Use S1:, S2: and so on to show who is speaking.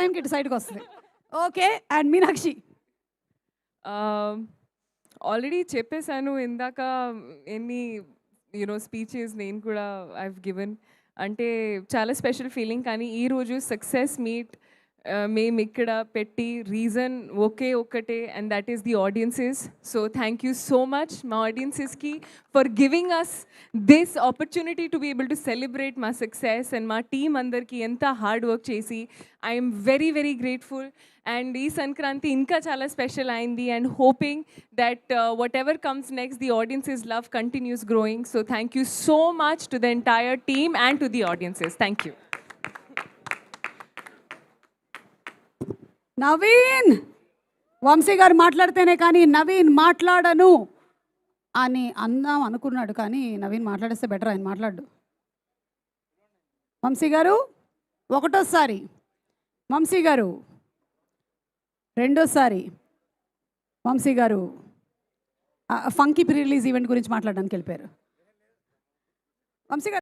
S1: టైంకి ఇటు సైడ్కి వస్తుంది. ఓకే. అండ్ మీనాక్షి
S2: ఆల్రెడీ చెప్పేశాను ఇందాక ఎన్ని స్పీచెస్ నేను కూడా ఐవ్ గివెన్. అంటే చాలా స్పెషల్ ఫీలింగ్. కానీ ఈరోజు సక్సెస్ మీట్ మేము ఇక్కడ పెట్టి రీజన్ ఒక్కటే, and that is the audiences. So thank you so much మా ఆడియన్సెస్కి for giving us this opportunity to be able to celebrate మా సక్సెస్. అండ్ మా టీమ్ అందరికీ ఎంత హార్డ్ వర్క్ చేసి I'm very very grateful. And ఈ సంక్రాంతి ఇంకా చాలా స్పెషల్ అయింది. And hoping that whatever comes next, the audiences love continues growing. So thank you so much to the entire team and to the audiences. Thank you.
S1: Naveen, Vamshi గారు మాట్లాడితేనే కానీ నవీన్ మాట్లాడను అని అందాం అనుకున్నాడు, కానీ నవీన్ మాట్లాడేస్తే బెటర్, ఆయన మాట్లాడు. వంశీ గారు ఒకటోసారి, వంశీ గారు రెండోసారి, వంశీ గారు ఫంకీ ప్రీ రిలీజ్ ఈవెంట్ గురించి మాట్లాడడానికి వెళ్ళిపోయారు. వంశీ గారు